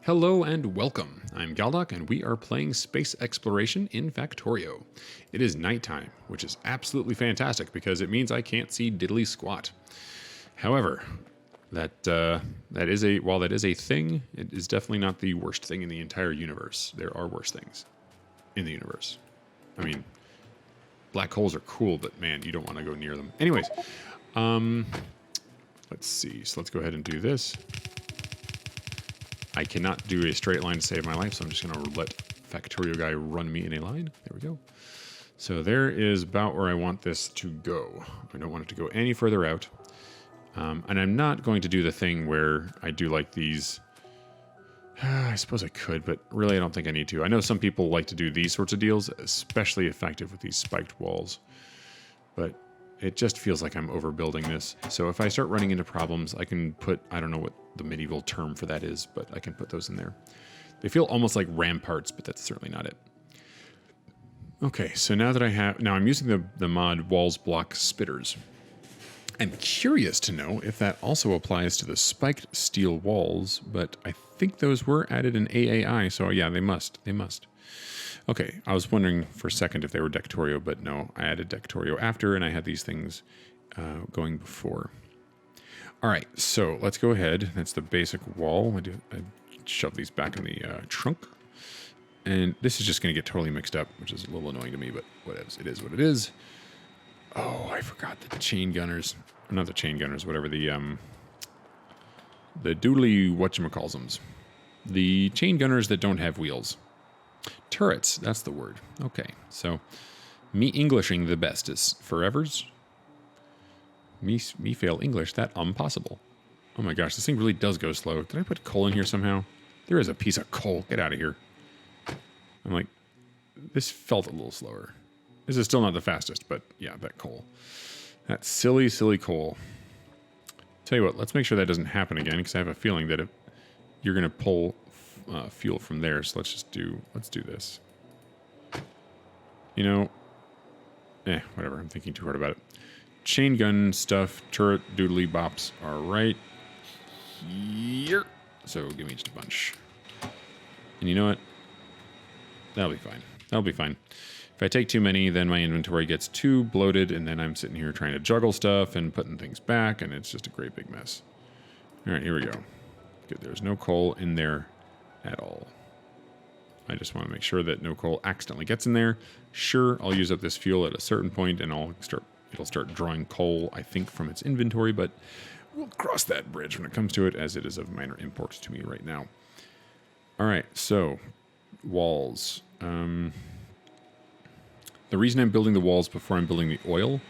Hello and welcome. I'm Galdoc and we are playing space exploration in Factorio. It is nighttime, which is absolutely fantastic because it means I can't see diddly squat. However, while that is a thing, it is definitely not the worst thing in the entire universe. There are worse things in the universe. I mean, black holes are cool, but man, you don't want to go near them. Anyways, let's see. So let's go ahead and do this. I cannot do a straight line to save my life, so I'm just going to let Factorio guy run me in a line. There we go. So there is about where I want this to go. I don't want it to go any further out. And I'm not going to do the thing where I do like these. I suppose I could, but really I don't think I need to. I know some people like to do these sorts of deals, especially effective with these spiked walls. But it just feels like I'm overbuilding this. So if I start running into problems, I can put, I don't know what the medieval term for that is, but I can put those in there. They feel almost like ramparts, but that's certainly not it. Okay, so now that I'm using the mod walls block spitters. I'm curious to know if that also applies to the spiked steel walls, but I think those were added in AAI, so yeah, they must. Okay, I was wondering for a second if they were Dectorio, but no, I added Dectorio after, and I had these things going before. All right, so let's go ahead. That's the basic wall. I shove these back in the trunk. And this is just going to get totally mixed up, which is a little annoying to me, but whatevs. It is what it is. Oh, I forgot the chain gunners. Not the chain gunners, whatever. The doodly whatchamacallsums. The chain gunners that don't have wheels. Turrets, that's the word. Okay, so me Englishing the best is forevers. Me fail English, that impossible. Oh my gosh, this thing really does go slow. Did I put coal in here somehow? There is a piece of coal. Get out of here. I'm like, this felt a little slower. This is still not the fastest, but yeah, that coal. That silly, silly coal. Tell you what, let's make sure that doesn't happen again, because I have a feeling that you're going to pull fuel from there, so let's do this. You know, whatever, I'm thinking too hard about it. Chain gun stuff, turret doodly bops are right here. So give me just a bunch. And you know what? That'll be fine. That'll be fine. If I take too many, then my inventory gets too bloated, and then I'm sitting here trying to juggle stuff and putting things back, and it's just a great big mess. All right, here we go. Good, there's no coal in there at all. I just want to make sure that no coal accidentally gets in there. Sure, I'll use up this fuel at a certain point, and it'll start drawing coal, I think, from its inventory, but we'll cross that bridge when it comes to it, as it is of minor import to me right now. All right, so walls. The reason I'm building the walls before I'm building the oil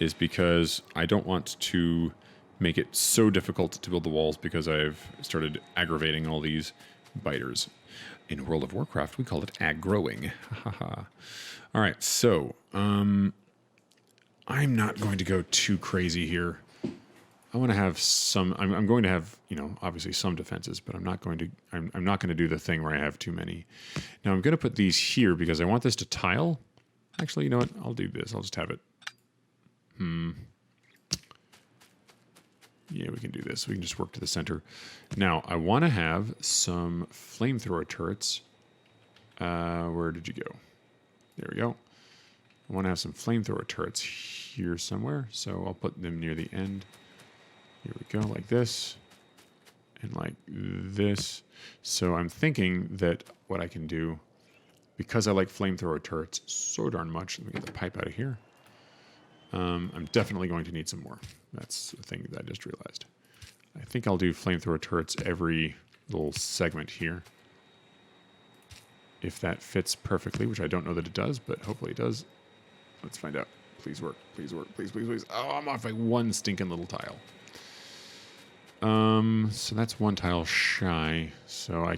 is because I don't want to make it so difficult to build the walls, because I've started aggravating all these biters. In World of Warcraft, we call it aggroing. All right, so I'm not going to go too crazy here. I want to have some. I'm going to have, obviously some defenses, but I'm not going to do the thing where I have too many. Now I'm going to put these here because I want this to tile. Actually, you know what? I'll do this. I'll just have it. Yeah, we can do this. We can just work to the center. Now, I want to have some flamethrower turrets. Where did you go? There we go. I want to have some flamethrower turrets here somewhere, so I'll put them near the end. Here we go, like this, and like this. So I'm thinking that what I can do, because I like flamethrower turrets so darn much, let me get the pipe out of here. I'm definitely going to need some more. That's the thing that I just realized. I think I'll do flamethrower turrets every little segment here, if that fits perfectly, which I don't know that it does, but hopefully it does. Let's find out. Please work. Please work. Please, please, please. Oh, I'm off by one stinking little tile. So that's one tile shy. So I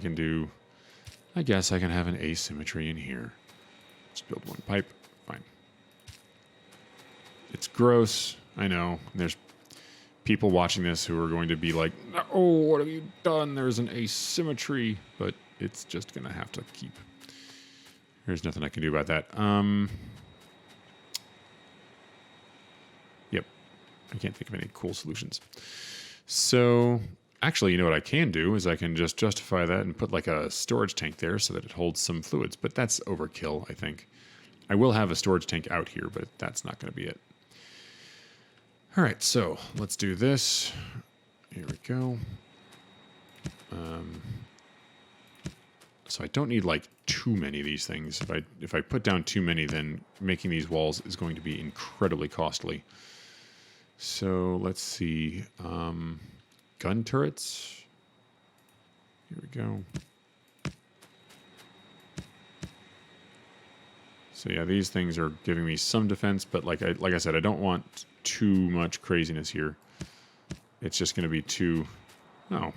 guess I can have an asymmetry in here. Just build one pipe. Fine. It's gross. I know. There's people watching this who are going to be like, oh, what have you done? There's an asymmetry. But it's just going to have to keep. There's nothing I can do about that. Yep. I can't think of any cool solutions. So Actually, you know what I can do is I can just justify that and put like a storage tank there so that it holds some fluids. But that's overkill, I think. I will have a storage tank out here, but that's not going to be it. All right, so let's do this. Here we go. So I don't need like too many of these things. If I put down too many, then making these walls is going to be incredibly costly. So let's see. Gun turrets. Here we go. So yeah, these things are giving me some defense, but like I said, I don't want too much craziness here. It's just going to be too... Oh.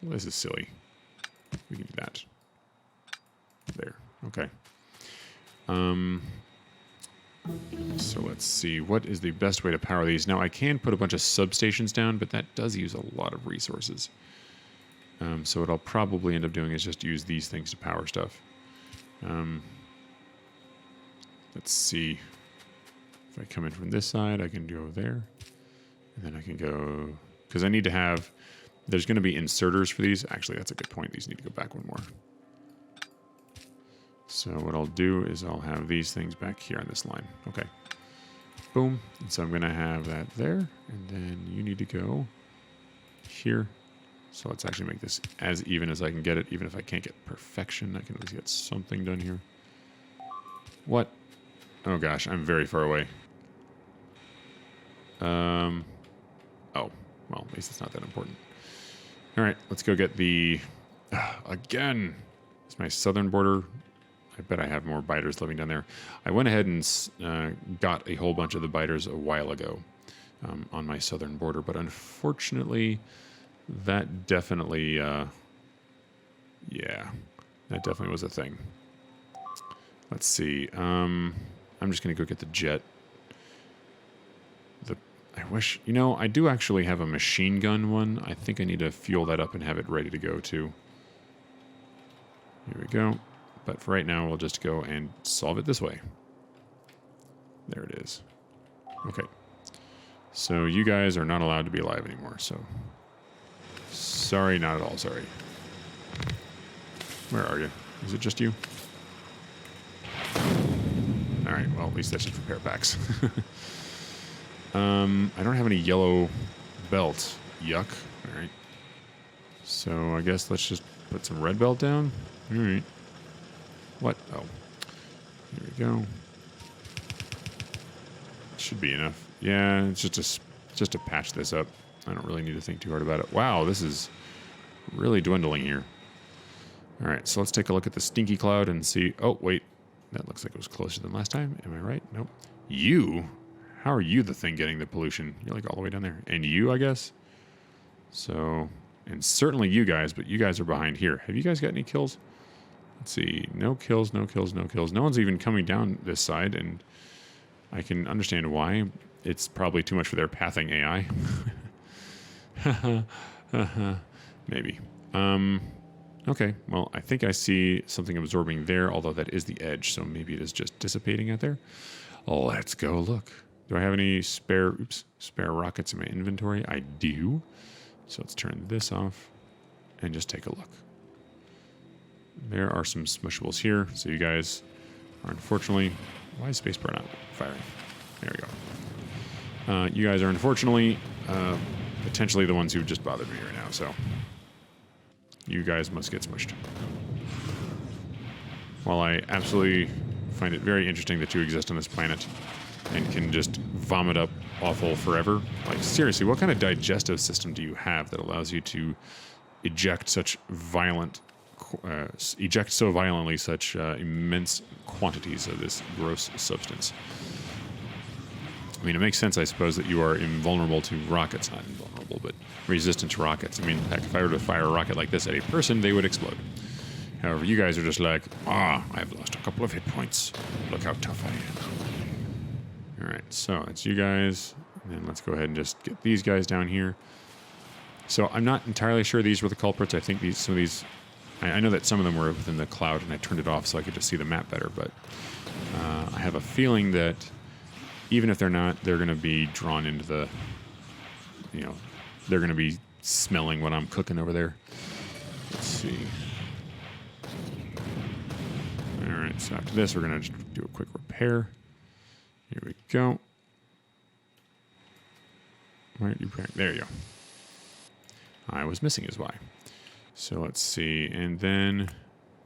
Well, this is silly. We can do that. There. Okay. So let's see. What is the best way to power these? Now, I can put a bunch of substations down, but that does use a lot of resources. So what I'll probably end up doing is just use these things to power stuff. Let's see. If I come in from this side, I can go there. And then I can go... Because I need to have... There's going to be inserters for these. Actually, that's a good point. These need to go back one more. So what I'll do is I'll have these things back here on this line. Okay. Boom. And so I'm going to have that there. And then you need to go here. So let's actually make this as even as I can get it. Even if I can't get perfection, I can at least get something done here. What? Oh gosh, I'm very far away. Oh, well, at least it's not that important. All right, let's go get the... again, it's my southern border. I bet I have more biters living down there. I went ahead and got a whole bunch of the biters a while ago on my southern border, but unfortunately, that definitely... yeah, that definitely was a thing. Let's see. I'm just going to go get the jet. I wish... You know, I do actually have a machine gun one. I think I need to fuel that up and have it ready to go, too. Here we go. But for right now, we'll just go and solve it this way. There it is. Okay. So you guys are not allowed to be alive anymore, so... Sorry, not at all sorry. Where are you? Is it just you? Alright, well, at least that's just repair packs. I don't have any yellow belt. Yuck. Alright. So I guess let's just put some red belt down. Alright. What? Oh. Here we go. Should be enough. Yeah, it's just to patch this up. I don't really need to think too hard about it. Wow, this is really dwindling here. Alright, so let's take a look at the stinky cloud and see... Oh, wait. That looks like it was closer than last time. Am I right? Nope. You? How are you the thing getting the pollution? You're like all the way down there. And you, I guess? So, and certainly you guys, but you guys are behind here. Have you guys got any kills? Let's see. No kills, no kills, no kills. No one's even coming down this side, and I can understand why. It's probably too much for their pathing AI. Maybe. Okay, well, I think I see something absorbing there, although that is the edge, so maybe it is just dissipating out there. Let's go look. Do I have any spare rockets in my inventory? I do. So let's turn this off and just take a look. There are some smushables here, so you guys are unfortunately... Why is spacebar not firing? There we go. You guys are unfortunately potentially the ones who just bothered me right now, so... You guys must get smushed. While I absolutely find it very interesting that you exist on this planet and can just vomit up awful forever. Like, seriously, what kind of digestive system do you have that allows you to eject such violent... eject so violently such immense quantities of this gross substance? I mean, it makes sense, I suppose, that you are invulnerable to rockets. Not invulnerable, but resistant to rockets. I mean, heck, if I were to fire a rocket like this at a person, they would explode. However, you guys are just like, I've lost a couple of hit points. Look how tough I am. All right, so that's you guys. And then let's go ahead and just get these guys down here. So I'm not entirely sure these were the culprits. I think some of these... I know that some of them were within the cloud, and I turned it off so I could just see the map better, but I have a feeling that even if they're not, they're going to be drawn into the, they're going to be smelling what I'm cooking over there. Let's see. All right, so after this, we're going to do a quick repair. Here we go. Why aren't you repairing? There you go. I was missing his Y. So let's see. And then,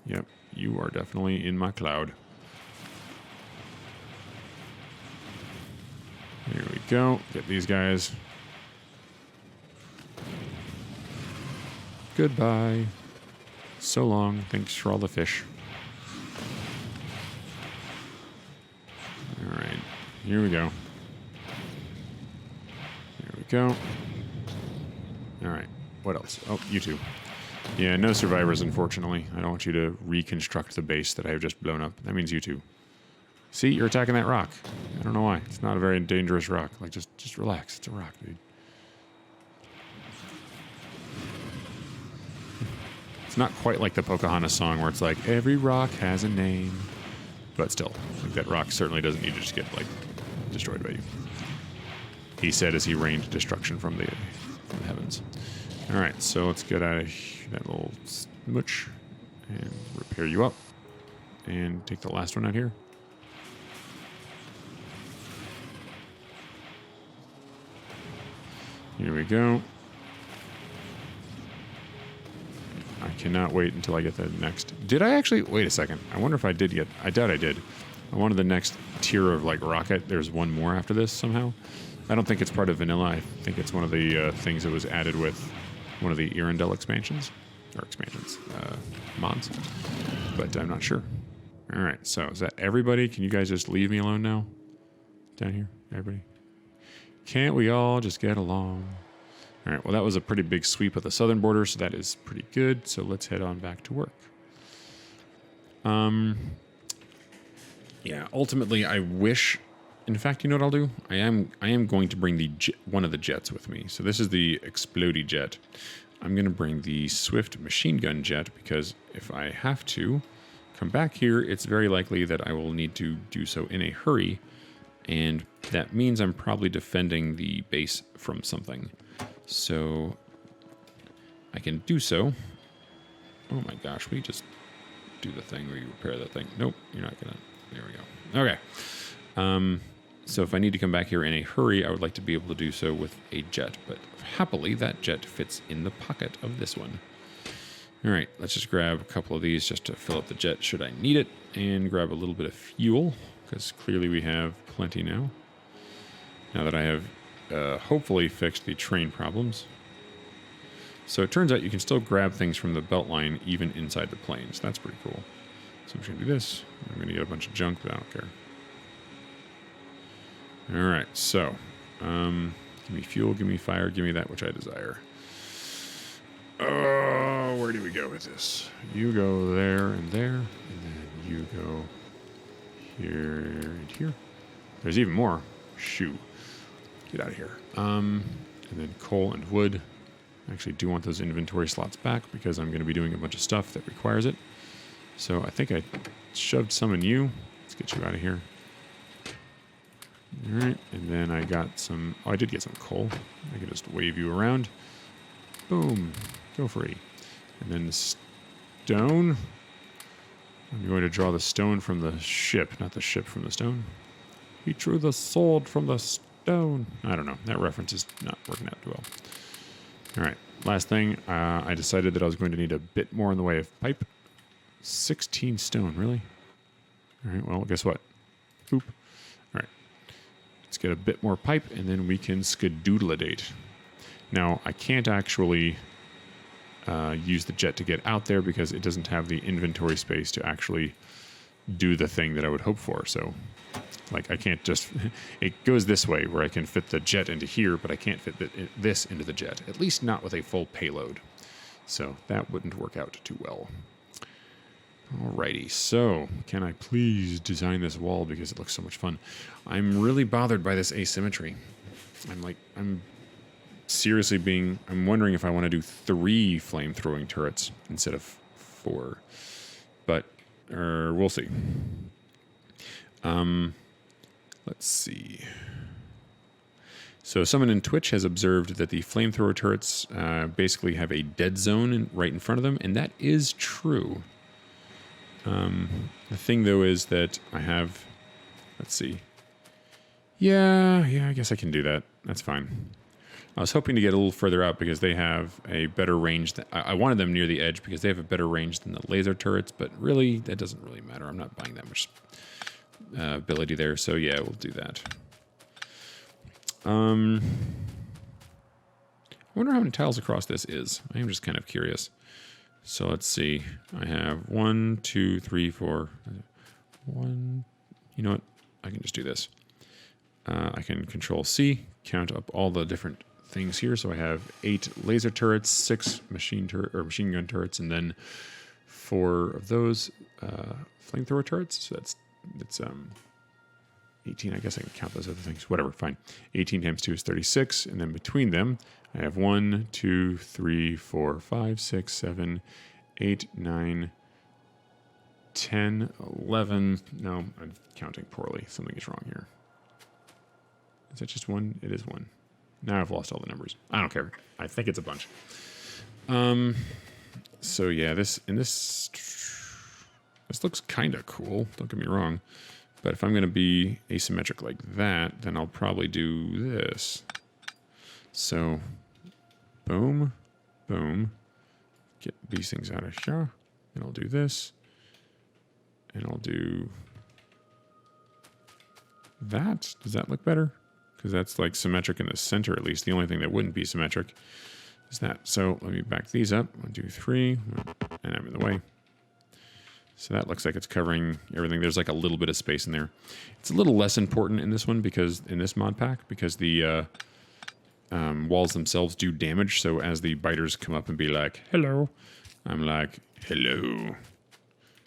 yep, you are definitely in my cloud. Here we go. Get these guys. Goodbye. So long. Thanks for all the fish. All right. Here we go. There we go. All right. What else? Oh, you two. Yeah, no survivors, unfortunately. I don't want you to reconstruct the base that I have just blown up. That means you two. See, you're attacking that rock. I don't know why. It's not a very dangerous rock. Like, just relax. It's a rock, dude. It's not quite like the Pocahontas song where it's like, every rock has a name. But still, like, that rock certainly doesn't need to just get, like, destroyed by you. He said as he rained destruction from the heavens. All right, so let's get out of that little smooch and repair you up. And take the last one out here. Here we go. I cannot wait until I get the next. Did I actually? Wait a second. I wonder if I did get. I doubt I did. I wanted the next tier of like rocket. There's one more after this somehow. I don't think it's part of vanilla. I think it's one of the things that was added with one of the Earendel expansions. Or expansions. Mods. But I'm not sure. All right. So is that everybody? Can you guys just leave me alone now? Down here? Everybody? Can't we all just get along? All right, well, that was a pretty big sweep of the southern border, so that is pretty good. So let's head on back to work. Yeah, ultimately, I wish... In fact, you know what I'll do? I am going to bring one of the jets with me. So this is the explodey jet. I'm going to bring the swift machine gun jet, because if I have to come back here, it's very likely that I will need to do so in a hurry. And that means I'm probably defending the base from something. So I can do so. Oh my gosh, we just do the thing where you repair the thing. Nope, you're not gonna. There we go. Okay. So if I need to come back here in a hurry, I would like to be able to do so with a jet. But happily, that jet fits in the pocket of this one. All right, let's just grab a couple of these just to fill up the jet should I need it. And grab a little bit of fuel, because clearly we have plenty now. Now that I have hopefully fixed the train problems. So it turns out you can still grab things from the belt line even inside the planes. That's pretty cool. So I'm just going to do this. I'm going to get a bunch of junk, but I don't care. All right, so give me fuel, give me fire, give me that which I desire. Oh, where do we go with this? You go there, and then you go here and here. There's even more. Shoo. Get out of here. And then coal and wood. I actually do want those inventory slots back because I'm going to be doing a bunch of stuff that requires it. So I think I shoved some in you. Let's get you out of here. All right. And then I got some... Oh, I did get some coal. I can just wave you around. Boom. Go free. And then the stone. I'm going to draw the stone from the ship, not the ship from the stone. He drew the sword from the stone. I don't know. That reference is not working out too well. All right. Last thing. I decided that I was going to need a bit more in the way of pipe. 16 stone, really? All right. Well, guess what? Boop. All right. Let's get a bit more pipe, and then we can skedoodle-a-date. Now, I can't actually use the jet to get out there because it doesn't have the inventory space to actually do the thing that I would hope for. So, like, I can't just... It goes this way, where I can fit the jet into here, but I can't fit this into the jet. At least not with a full payload. So, that wouldn't work out too well. Alrighty, so can I please design this wall because it looks so much fun? I'm really bothered by this asymmetry. I'm seriously I'm wondering if I want to do 3 flamethrowing turrets instead of 4. But, we'll see. Let's see. So someone in Twitch has observed that the flamethrower turrets basically have a dead zone right in front of them, and that is true. The thing, though, is that I have... Let's see. Yeah, I guess I can do that. That's fine. I was hoping to get a little further out because they have a better range. I wanted them near the edge because they have a better range than the laser turrets, but really, that doesn't really matter. I'm not buying that much ability there, so yeah, we'll do that. I wonder how many tiles across this is. I am just kind of curious. So let's see. I have 1, 2, 3, 4. 1. You know what? I can just do this. I can Control C, count up all the different things here. So I have 8 laser turrets, 6 machine gun turrets, and then 4 of those flamethrower turrets. So that's 18. I guess I can count those other things. Whatever, fine. 18 times 2 is 36, and then between them, I have 1, 2, 3, 4, 5, 6, 7, 8, 9, 10, 11. No, I'm counting poorly. Something is wrong here. Is that just 1? It is 1. Now I've lost all the numbers. I don't care. I think it's a bunch. So yeah, this looks kind of cool. Don't get me wrong. But if I'm going to be asymmetric like that, then I'll probably do this. So, boom, boom. Get these things out of here. And I'll do this. And I'll do that. Does that look better? Because that's like symmetric in the center at least. The only thing that wouldn't be symmetric is that. So let me back these up. 1, 2, 3. And I'm in the way. So that looks like it's covering everything. There's like a little bit of space in there. It's a little less important in this one because in this mod pack because the walls themselves do damage. So as the biters come up and be like, hello, I'm like, hello.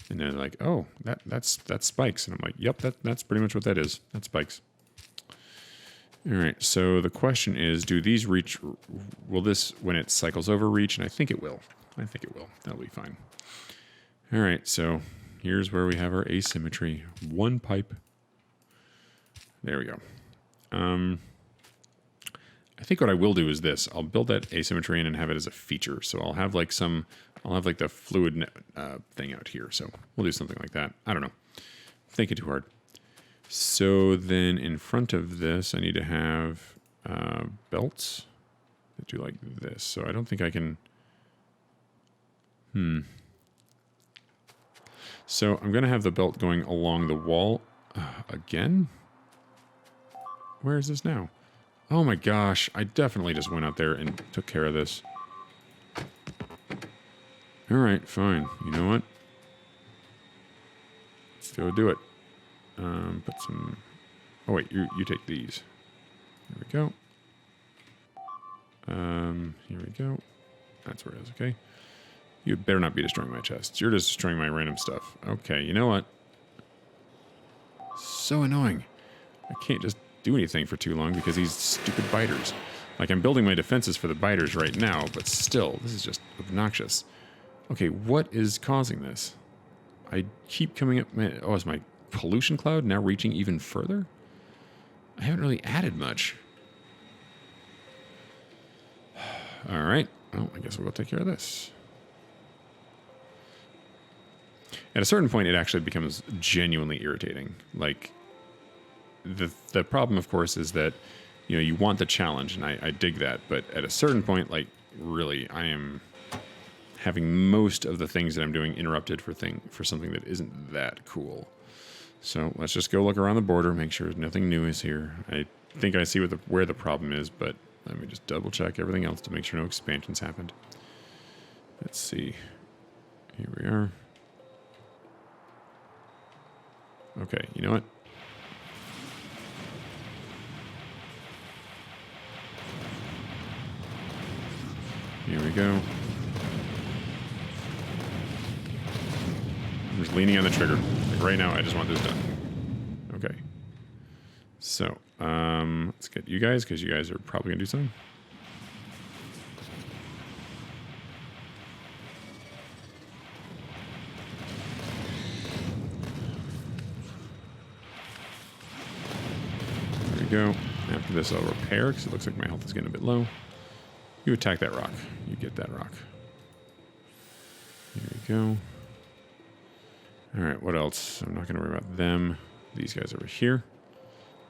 And they're like, oh, that's spikes. And I'm like, yep, that's pretty much what that is. That's spikes. All right, so the question is, do these reach, will this, when it cycles over, reach? And I think it will. That'll be fine. All right, so here's where we have our asymmetry. 1 pipe. There we go. I think what I will do is this. I'll build that asymmetry in and have it as a feature. So I'll have like the fluid thing out here. So we'll do something like that. I don't know. Thinking too hard. So then in front of this, I need to have belts that do like this. So I don't think I can... So I'm going to have the belt going along the wall again. Where is this now? Oh my gosh, I definitely just went out there and took care of this. All right, fine. You know what? Let's go do it. Put some... Oh wait, you take these. There we go. Here we go. That's where it is, okay? You better not be destroying my chests. You're just destroying my random stuff. Okay, you know what? So annoying. I can't just do anything for too long because these stupid biters. Like, I'm building my defenses for the biters right now, but still, this is just obnoxious. Okay, what is causing this? I keep coming up... Oh, is my pollution cloud now reaching even further? I haven't really added much. All right. Well, I guess we'll go take care of this. At a certain point, it actually becomes genuinely irritating. Like, the problem, of course, is that, you know, you want the challenge, and I dig that. But at a certain point, like, really, I am having most of the things that I'm doing interrupted for something that isn't that cool. So let's just go look around the border, make sure nothing new is here. I think I see where the problem is, but let me just double check everything else to make sure no expansions happened. Let's see. Here we are. Okay, you know what? Here we go. I'm just leaning on the trigger. Like right now, I just want this done. Okay. So, let's get you guys, because you guys are probably going to do something. There we go. After this, I'll repair, because it looks like my health is getting a bit low. You attack that rock. You get that rock. There we go. Alright, what else? I'm not going to worry about them. These guys over here.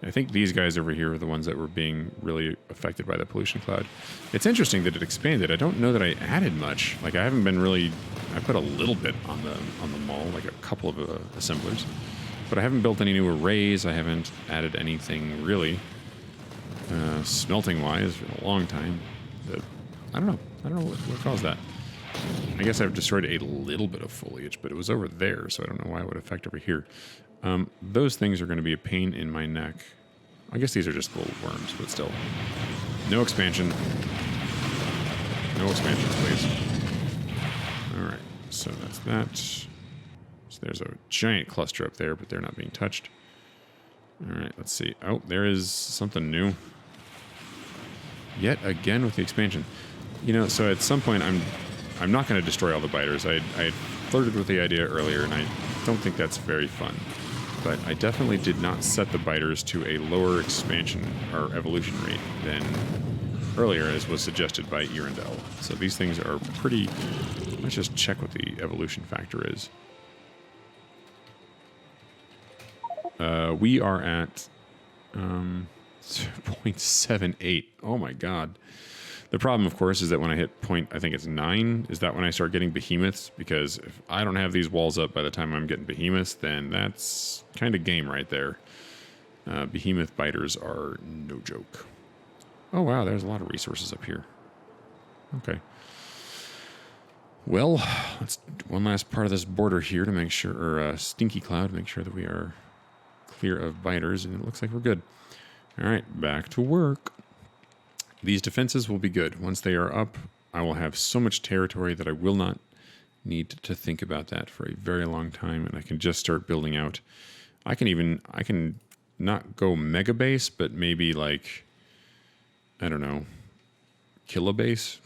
I think these guys over here are the ones that were being really affected by the pollution cloud. It's interesting that it expanded. I don't know that I added much. Like, I haven't been really... I put a little bit on the mall, like a couple of assemblers. But I haven't built any new arrays. I haven't added anything really smelting-wise for a long time. I don't know. I don't know what caused that. I guess I've destroyed a little bit of foliage, but it was over there, so I don't know why it would affect over here. Those things are going to be a pain in my neck. I guess these are just little worms, but still. No expansion. No expansions, please. Alright, so that's that. So there's a giant cluster up there, but they're not being touched. Alright, let's see. Oh, there is something new. Yet again with the expansion. You know, so at some point I'm not going to destroy all the biters. I flirted with the idea earlier, and I don't think that's very fun. But I definitely did not set the biters to a lower expansion or evolution rate than earlier, as was suggested by Earendel. So these things are pretty... Let's just check what the evolution factor is. We are at 0.78. Oh my god. The problem, of course, is that when I hit point, I think it's 9, is that when I start getting behemoths? Because if I don't have these walls up by the time I'm getting behemoths, then that's kind of game right there. Behemoth biters are no joke. Oh wow, there's a lot of resources up here. Okay. Well, let's do one last part of this border here to make sure, or stinky cloud, to make sure that we are clear of biters, and it looks like we're good. All right, back to work. These defenses will be good. Once they are up, I will have so much territory that I will not need to think about that for a very long time, and I can just start building out. I can not go mega base, but maybe like, I don't know, kilobase.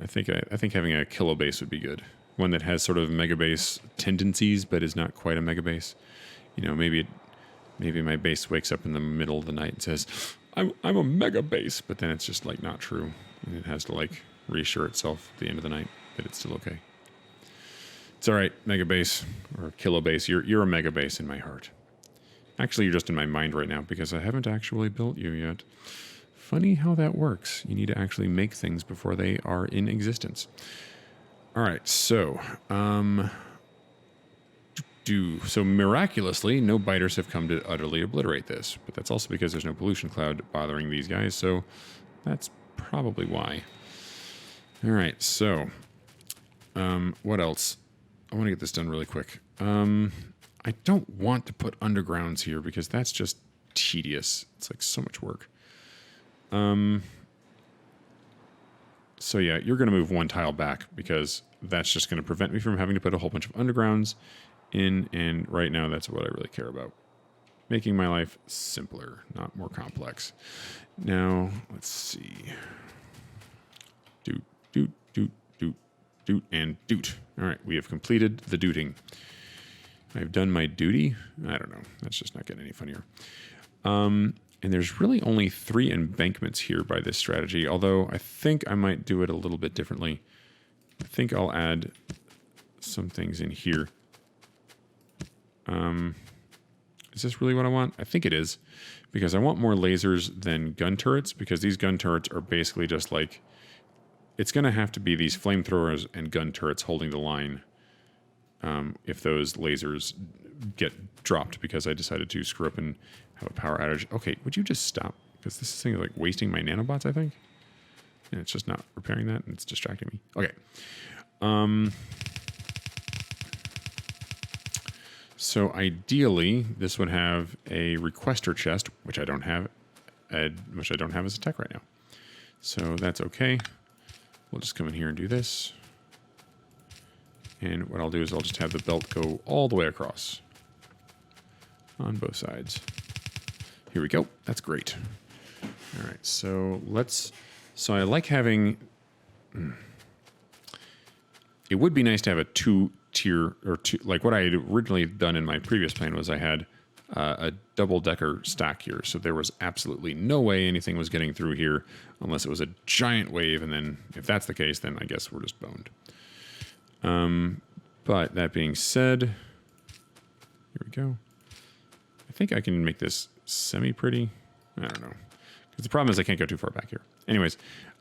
I think having a kilobase would be good. One that has sort of mega base tendencies, but is not quite a mega base. You know, maybe my base wakes up in the middle of the night and says, I'm a mega base, but then it's just like not true. And it has to like reassure itself at the end of the night that it's still okay. It's all right, mega base or kilo base. You're a mega base in my heart. Actually, you're just in my mind right now because I haven't actually built you yet. Funny how that works. You need to actually make things before they are in existence. All right, so So miraculously, no biters have come to utterly obliterate this, but that's also because there's no pollution cloud bothering these guys, so that's probably why. All right, so what else? I want to get this done really quick. I don't want to put undergrounds here because that's just tedious. It's like so much work. So yeah, you're going to move one tile back because that's just going to prevent me from having to put a whole bunch of undergrounds in, and right now that's what I really care about. Making my life simpler, not more complex. Now, let's see. Doot, doot, doot, doot, doot, and doot. All right, we have completed the dooting. I've done my duty. I don't know. That's just not getting any funnier. And there's really only 3 embankments here by this strategy, although I think I might do it a little bit differently. I think I'll add some things in here. Is this really what I want? I think it is, because I want more lasers than gun turrets, because these gun turrets are basically just like, it's going to have to be these flamethrowers and gun turrets holding the line if those lasers get dropped because I decided to screw up and have a power outage. Okay, would you just stop? Because this thing is like wasting my nanobots, I think. And it's just not repairing that, and it's distracting me. Okay. So ideally, this would have a requester chest, which I don't have as a tech right now. So that's okay. We'll just come in here and do this. And what I'll do is I'll just have the belt go all the way across on both sides. Here we go. That's great. All right, so I like having, it would be nice to have a 2-tier, or two, like what I had originally done in my previous plan was I had a double-decker stack here, so there was absolutely no way anything was getting through here unless it was a giant wave, and then if that's the case, then I guess we're just boned. But that being said, here we go. I think I can make this semi-pretty. I don't know. Because the problem is I can't go too far back here. Anyways,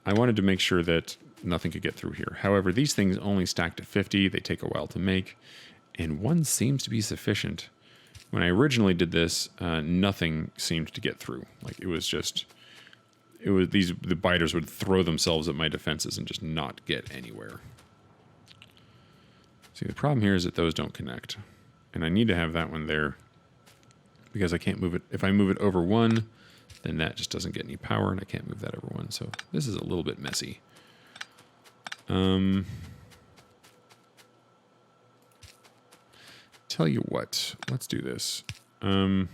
I wanted to make sure that nothing could get through here. However, these things only stack to 50. They take a while to make. And 1 seems to be sufficient. When I originally did this, nothing seemed to get through. Like it was the biters would throw themselves at my defenses and just not get anywhere. See, the problem here is that those don't connect. And I need to have that one there because I can't move it. If I move it over 1, then that just doesn't get any power, and I can't move that over 1. So this is a little bit messy. Tell you what, let's do this. If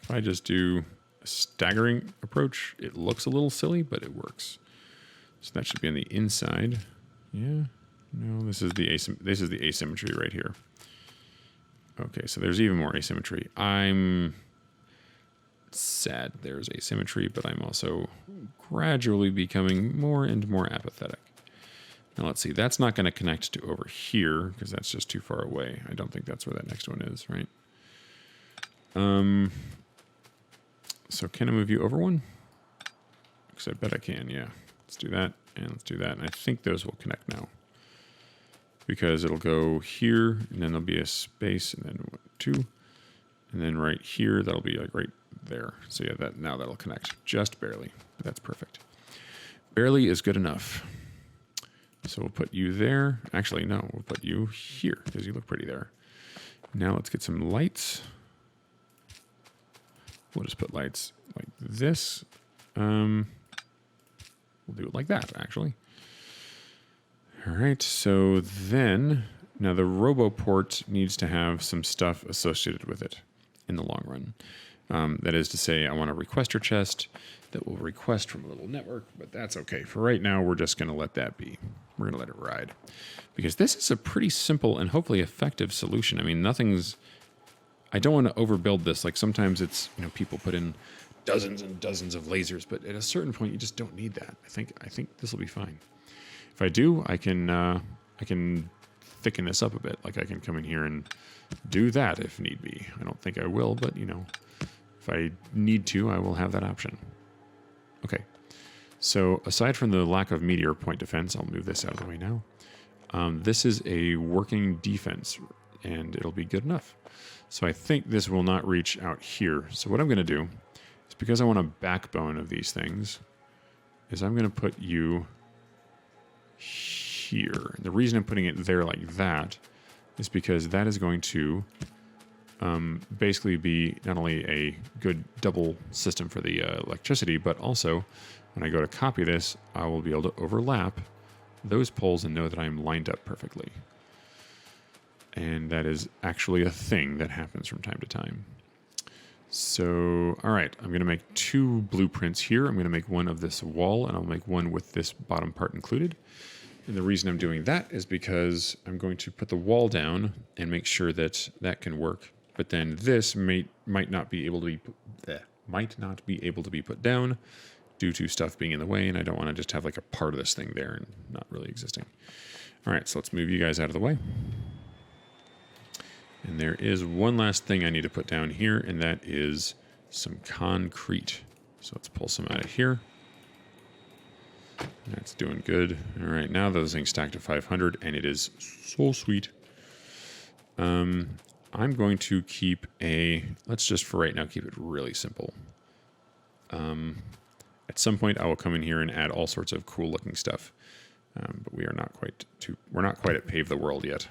I just do a staggering approach, it looks a little silly, but it works. So that should be on the inside. Yeah, no, this is the asymmetry right here. Okay, so there's even more asymmetry. I'm sad there's asymmetry, but I'm also gradually becoming more and more apathetic. Now let's see, that's not going to connect to over here because that's just too far away. I don't think that's where that next one is, right? So can I move you over 1? Because I bet I can, yeah. Let's do that, and let's do that. And I think those will connect now. Because it'll go here, and then there'll be a space, and then 2. And then right here, that'll be like right there. So yeah, now that'll connect. Just barely, but that's perfect. Barely is good enough. So we'll put you there. Actually, no, we'll put you here because you look pretty there. Now let's get some lights. We'll just put lights like this. We'll do it like that, actually. All right, so then, now the RoboPort needs to have some stuff associated with it in the long run. That is to say, I want a requester chest that will request from a little network, but that's okay. For right now, we're just going to let that be. We're going to let it ride. Because this is a pretty simple and hopefully effective solution. I mean, I don't want to overbuild this. Like sometimes it's, people put in dozens and dozens of lasers, but at a certain point, you just don't need that. I think this will be fine. If I do, I can thicken this up a bit. Like I can come in here and do that if need be. I don't think I will, but if I need to, I will have that option. Okay. So aside from the lack of meteor point defense, I'll move this out of the way now. This is a working defense, and it'll be good enough. So I think this will not reach out here. So what I'm going to do is, because I want a backbone of these things, is I'm going to put you here. And the reason I'm putting it there like that is because that is going to basically be not only a good double system for the electricity, but also when I go to copy this, I will be able to overlap those poles and know that I'm lined up perfectly. And that is actually a thing that happens from time to time. So, all right, I'm going to make 2 blueprints here. I'm going to make one of this wall, and I'll make one with this bottom part included. And the reason I'm doing that is because I'm going to put the wall down and make sure that that can work. But then this might not be able to be put down due to stuff being in the way, and I don't want to just have like a part of this thing there and not really existing. All right, so let's move you guys out of the way. And there is one last thing I need to put down here, and that is some concrete. So let's pull some out of here. That's doing good. All right, now those things stack to 500, and it is so sweet. I'm going to keep let's just for right now keep it really simple. At some point, I will come in here and add all sorts of cool looking stuff, but we're not quite at Pave the World yet.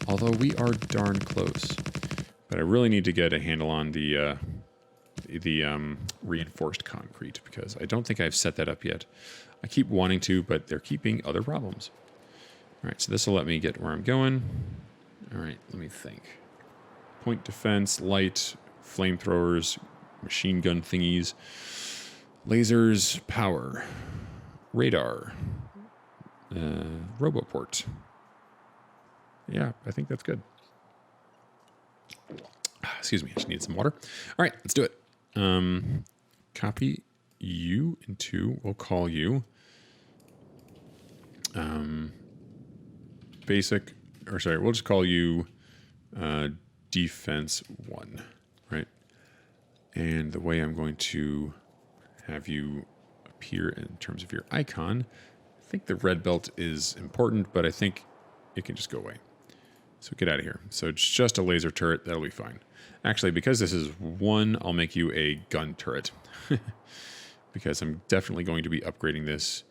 Although we are darn close. But I really need to get a handle on the reinforced concrete, because I don't think I've set that up yet. I keep wanting to, but they're keeping other problems. All right, so this will let me get where I'm going. All right, let me think. Point defense, light, flamethrowers, machine gun thingies, lasers, power, radar, Roboport. Yeah, I think that's good. Excuse me, I just need some water. All right, let's do it. Copy you into, we'll call you basic, or sorry, we'll just call you defense 1, right? And the way I'm going to have you appear in terms of your icon, I think the red belt is important, but I think it can just go away. So get out of here. So it's just a laser turret. That'll be fine. Actually, because this is 1, I'll make you a gun turret. Because I'm definitely going to be upgrading this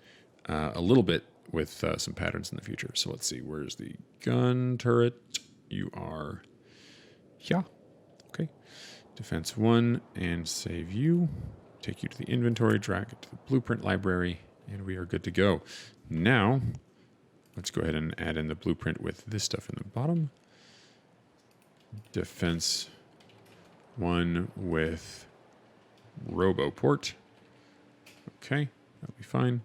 a little bit with some patterns in the future. So let's see. Where's the gun turret? You are... Yeah. Okay. Defense 1 and save you. Take you to the inventory, drag it to the blueprint library, and we are good to go. Now... let's go ahead and add in the blueprint with this stuff in the bottom. Defense 1 with Roboport. Okay, that'll be fine.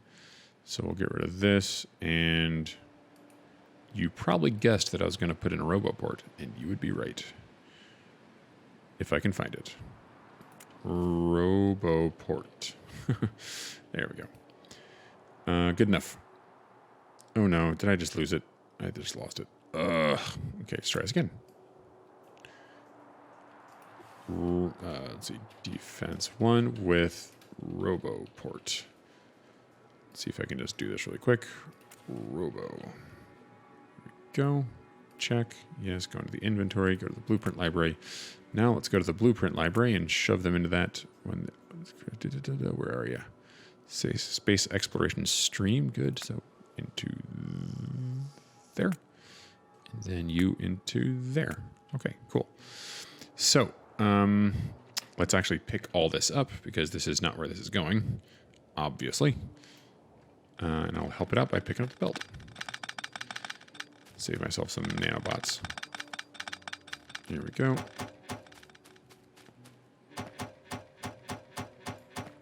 So we'll get rid of this, and you probably guessed that I was going to put in a Roboport, and you would be right. If I can find it. Roboport. There we go. Good enough. Oh no, did I just lose it? I just lost it. Ugh. Okay, let's try this again. Let's see. Defense 1 with Roboport. Let's see if I can just do this really quick. Robo. There we go. Check. Yes, go into the inventory, go to the blueprint library. Now let's go to the blueprint library and shove them into that. Where are you? Say space exploration stream. Good. So into there. And then you into there. Okay, cool. So, let's actually pick all this up because this is not where this is going, obviously. And I'll help it out by picking up the belt. Save myself some nanobots. Here we go.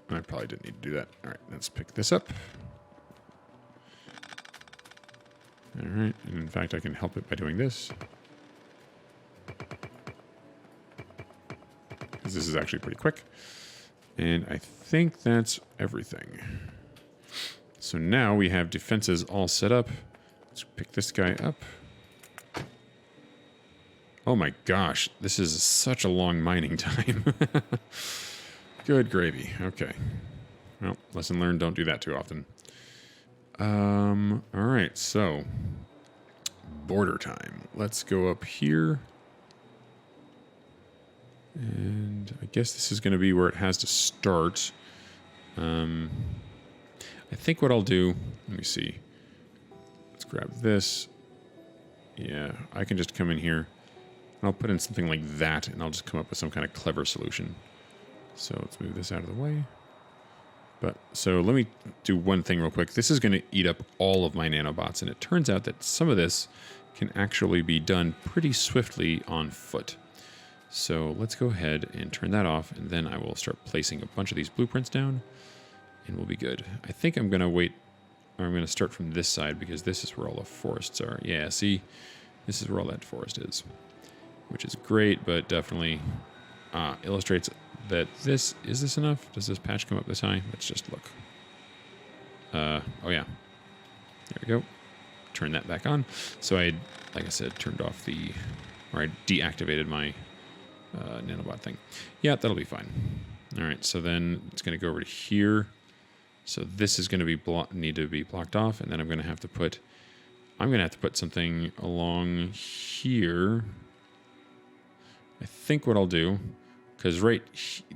I probably didn't need to do that. All right, let's pick this up. All right, and in fact, I can help it by doing this. Because this is actually pretty quick. And I think that's everything. So now we have defenses all set up. Let's pick this guy up. Oh my gosh, this is such a long mining time. Good gravy. Okay. Well, lesson learned, don't do that too often. All right, so border time. Let's go up here. And I guess this is going to be where it has to start. I think what I'll do, let me see. Let's grab this. Yeah, I can just come in here. I'll put in something like that, and I'll just come up with some kind of clever solution. So let's move this out of the way. But so let me do one thing real quick. This is going to eat up all of my nanobots, and it turns out that some of this can actually be done pretty swiftly on foot. So let's go ahead and turn that off, and then I will start placing a bunch of these blueprints down, and we'll be good. I think I'm going to wait, or I'm going to start from this side because this is where all the forests are. Yeah, see, this is where all that forest is, which is great, but definitely illustrates that is this enough? Does this patch come up this high? Let's just look. Oh yeah, there we go. Turn that back on. So I, like I said, turned off or I deactivated my nanobot thing. Yeah, that'll be fine. All right, so then it's going to go over to here. So this is going to need to be blocked off, and then I'm going to have to put something along here. I think what I'll do, because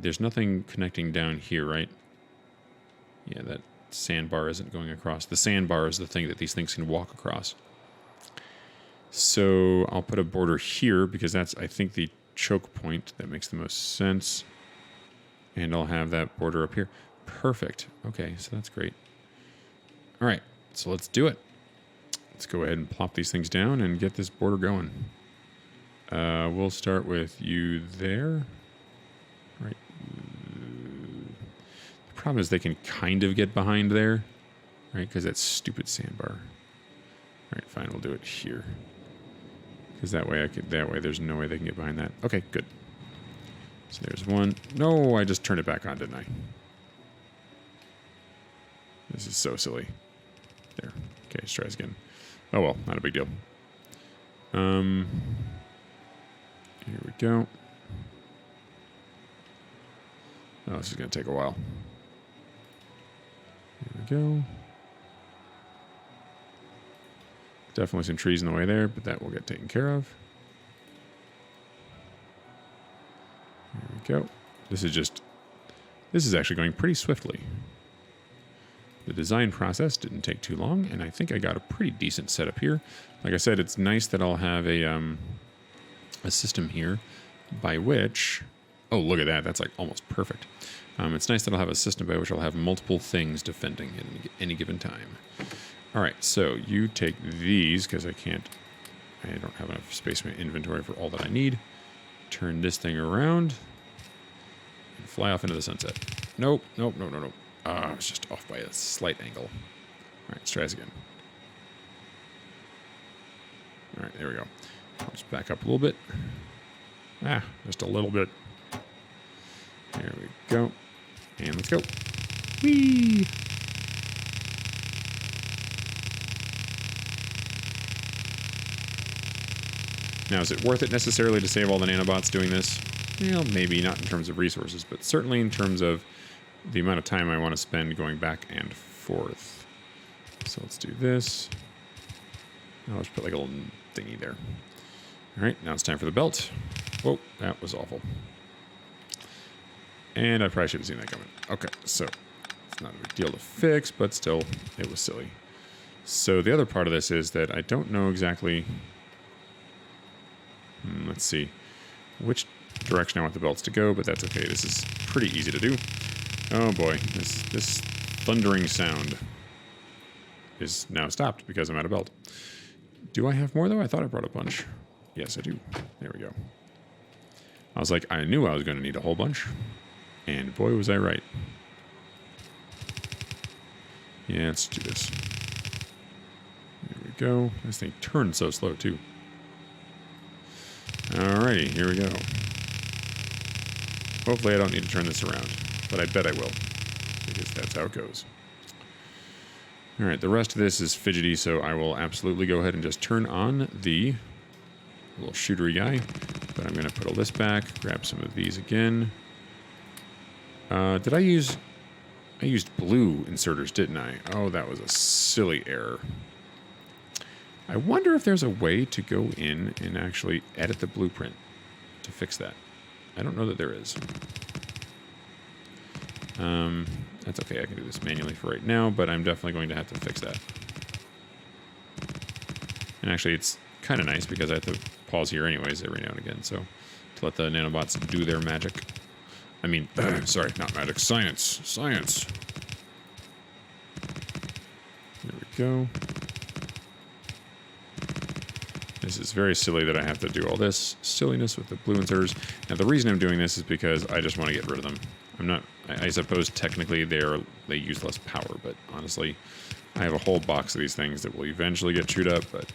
there's nothing connecting down here, right? Yeah, that sandbar isn't going across. The sandbar is the thing that these things can walk across. So I'll put a border here because that's, I think, the choke point. That makes the most sense. And I'll have that border up here. Perfect. Okay, so that's great. All right, so let's do it. Let's go ahead and plop these things down and get this border going. We'll start with you there. Right. The problem is they can kind of get behind there, right? Because that stupid sandbar. right, fine. We'll do it here. Because that way there's no way they can get behind that. Okay, good. So there's one. No, I just turned it back on, didn't I? This is so silly. There. Okay, let's try this again. Oh well, not a big deal. Here we go. Oh, this is going to take a while. Here we go. Definitely some trees in the way there, but that will get taken care of. There we go. This is actually going pretty swiftly. The design process didn't take too long, and I think I got a pretty decent setup here. Like I said, it's nice that I'll have a system here by which... Oh, look at that. That's like almost perfect. It's nice that I'll have a system by which I'll have multiple things defending at any given time. All right, so you take these, because I don't have enough space in my inventory for all that I need. Turn this thing around and fly off into the sunset. Nope, nope, no, no, no. I was just off by a slight angle. All right, let's try this again. All right, there we go. I'll just back up a little bit. Just a little bit. There we go. And let's go. Whee! Now, is it worth it necessarily to save all the nanobots doing this? Well, maybe not in terms of resources, but certainly in terms of the amount of time I want to spend going back and forth. So let's do this. I'll just put like a little thingy there. All right, now it's time for the belt. Whoa, that was awful. And I probably should have seen that coming. Okay, so it's not a big deal to fix, but still, it was silly. So the other part of this is that I don't know exactly... let's see which direction I want the belts to go, but that's okay. This is pretty easy to do. Oh boy, this thundering sound is now stopped because I'm out of belt. Do I have more though? I thought I brought a bunch. Yes, I do. There we go. I was like, I knew I was going to need a whole bunch. And boy, was I right. Yeah, let's do this. There we go. This thing turned so slow too. Alrighty, here we go. Hopefully I don't need to turn this around, but I bet I will, because that's how it goes. Alright, the rest of this is fidgety, so I will absolutely go ahead and just turn on the little shootery guy. But I'm going to put all this back, grab some of these again. I used blue inserters, didn't I? Oh, that was a silly error. I wonder if there's a way to go in and actually edit the blueprint to fix that. I don't know that there is. That's okay, I can do this manually for right now, but I'm definitely going to have to fix that. And actually, it's kind of nice because I have to pause here anyways every now and again, so to let the nanobots do their magic. I mean, sorry, not magic, science. Science. There we go. This is very silly that I have to do all this silliness with the blue inserters. Now, the reason I'm doing this is because I just want to get rid of them. I'm not... I suppose technically they use less power, but honestly, I have a whole box of these things that will eventually get chewed up, but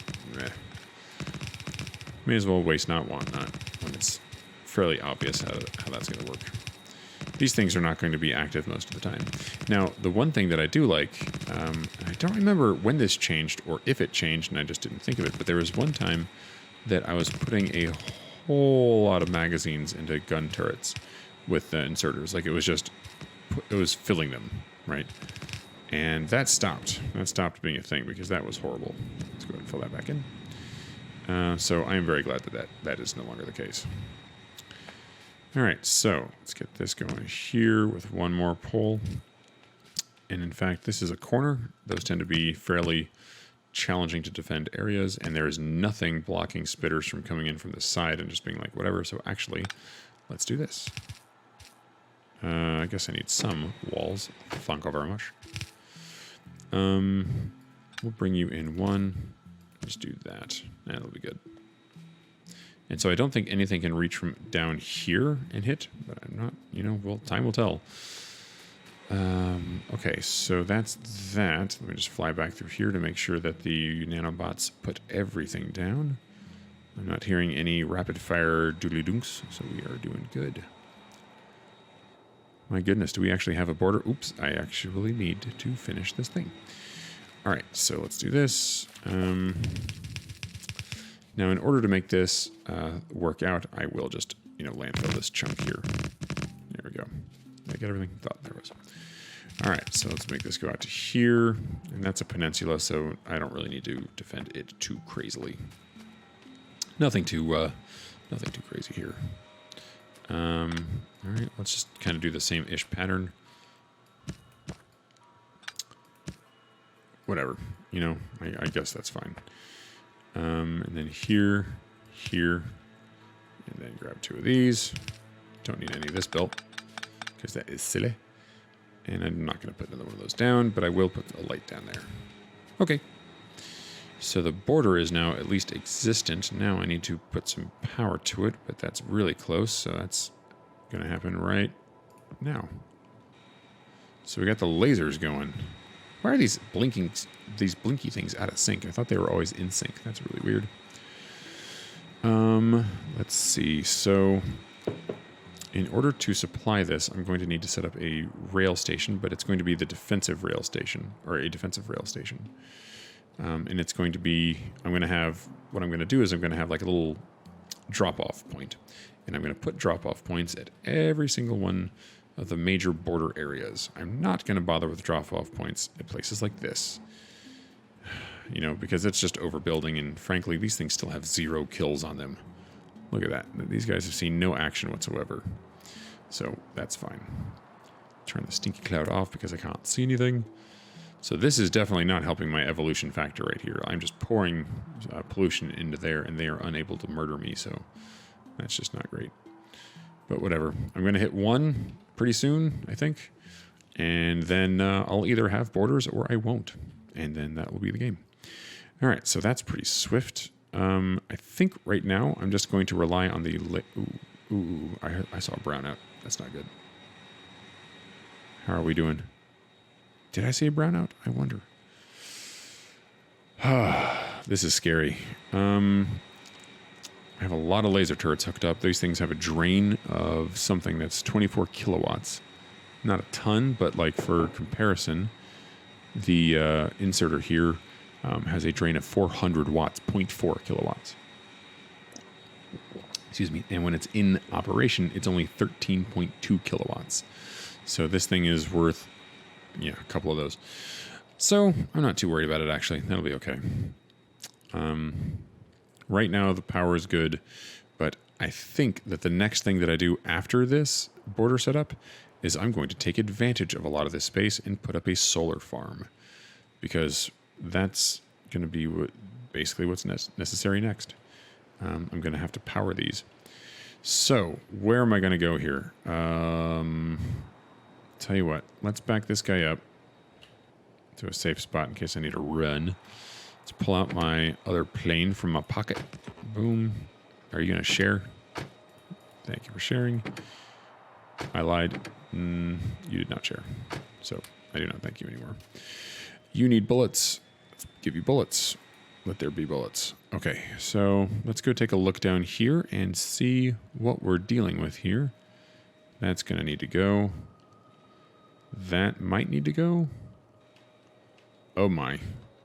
may as well waste not, want not, when it's fairly obvious how that's going to work. These things are not going to be active most of the time. Now, the one thing that I do like, I don't remember when this changed or if it changed, and I just didn't think of it, but there was one time that I was putting a whole lot of magazines into gun turrets with the inserters. Like, it was filling them, right? And that stopped. That stopped being a thing because that was horrible. Let's go ahead and fill that back in. So I am very glad that is no longer the case. All right, so let's get this going here with one more pole. And in fact, this is a corner. Those tend to be fairly challenging to defend areas, and there is nothing blocking spitters from coming in from the side and just being like, whatever. So actually, let's do this. I guess I need some walls. Thank you very much. We'll bring you in one. Just do that. That'll be good. And so I don't think anything can reach from down here and hit, but I'm not, well, time will tell. Okay, so that's that. Let me just fly back through here to make sure that the nanobots put everything down. I'm not hearing any rapid fire doodly dunks, so we are doing good. My goodness, do we actually have a border? Oops, I actually need to finish this thing. All right, so let's do this. Now, in order to make this work out, I will just, landfill this chunk here. There we go. Did I get everything? Thought there was. All right, so let's make this go out to here. And that's a peninsula, so I don't really need to defend it too crazily. Nothing too crazy here. All right, let's just kind of do the same-ish pattern. Whatever, I guess that's fine. And then here, and then grab 2 of these. Don't need any of this built, because that is silly. And I'm not going to put another one of those down, but I will put a light down there. Okay. So the border is now at least existent. Now I need to put some power to it, but that's really close, so that's going to happen right now. So we got the lasers going. Why are these blinky things out of sync? I thought they were always in sync. That's really weird. Let's see. So in order to supply this, I'm going to need to set up a rail station, but it's going to be the defensive rail station, or a defensive rail station. And it's going to be, what I'm going to do is I'm going to have like a little drop-off point. And I'm going to put drop-off points at every single one of the major border areas. I'm not going to bother with drop-off points at places like this. Because it's just overbuilding, and frankly, these things still have 0 kills on them. Look at that. These guys have seen no action whatsoever. So that's fine. Turn the stinky cloud off because I can't see anything. So this is definitely not helping my evolution factor right here. I'm just pouring pollution into there, and they are unable to murder me, so that's just not great. But whatever. I'm going to hit 1 pretty soon, I think. And then I'll either have borders or I won't. And then that will be the game. All right, so that's pretty swift. I think right now I'm just going to rely on the... I saw a brownout. That's not good. How are we doing? Did I say a brownout? I wonder. This is scary. I have a lot of laser turrets hooked up. These things have a drain of something that's 24 kilowatts. Not a ton, but like for comparison, the inserter here has a drain of 400 watts, 0.4 kilowatts. Excuse me. And when it's in operation, it's only 13.2 kilowatts. So this thing is worth, a couple of those. So I'm not too worried about it, actually. That'll be okay. Right now, the power is good, but I think that the next thing that I do after this border setup is I'm going to take advantage of a lot of this space and put up a solar farm, because that's going to be basically what's necessary next. I'm going to have to power these. So where am I going to go here? Tell you what, let's back this guy up to a safe spot in case I need to run. Let's pull out my other plane from my pocket. Boom. Are you going to share? Thank you for sharing. I lied. You did not share. So I do not thank you anymore. You need bullets. Let's give you bullets. Let there be bullets. Okay, so let's go take a look down here and see what we're dealing with here. That's going to need to go. That might need to go. Oh my.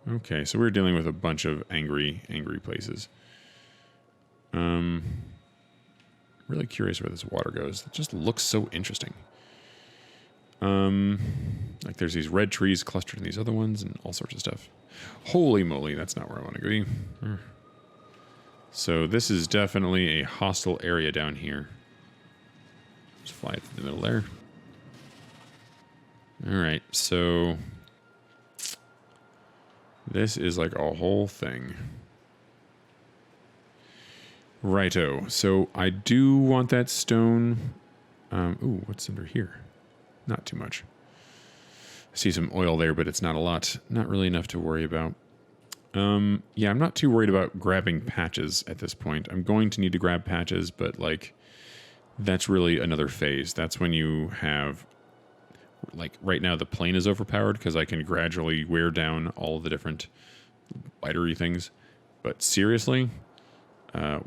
Okay, so we're dealing with a bunch of angry places. Really curious where this water goes. It just looks so interesting. Like there's these red trees clustered in these other ones and all sorts of stuff. Holy moly, that's not where I want to be. So this is definitely a hostile area down here. Just fly it through the middle there. Alright, so this is like a whole thing. Righto, so I do want that stone. Ooh, what's under here? Not too much. I see some oil there, but it's not a lot. Not really enough to worry about. Yeah, I'm not too worried about grabbing patches at this point. I'm going to need to grab patches, but like, that's really another phase. That's when you have like right now the plane is overpowered because I can gradually wear down all the different bitery things. But seriously,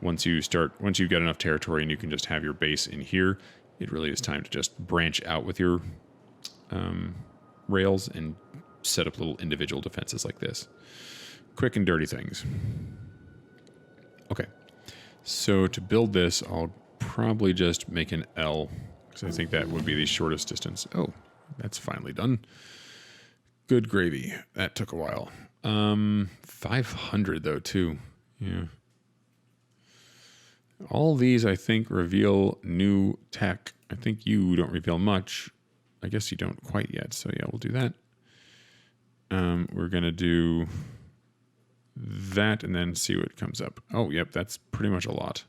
once you've got enough territory and you can just have your base in here, it really is time to just branch out with your rails and set up little individual defenses like this. Quick and dirty things. Okay, so to build this, I'll probably just make an L, because I think that would be the shortest distance. Oh, that's finally done. Good gravy. That took a while. 500 though, too. Yeah. All these, I think, reveal new tech. I think you don't reveal much. I guess you don't quite yet, so yeah, we'll do that. We're going to do that and then see what comes up. Oh, yep, that's pretty much a lot.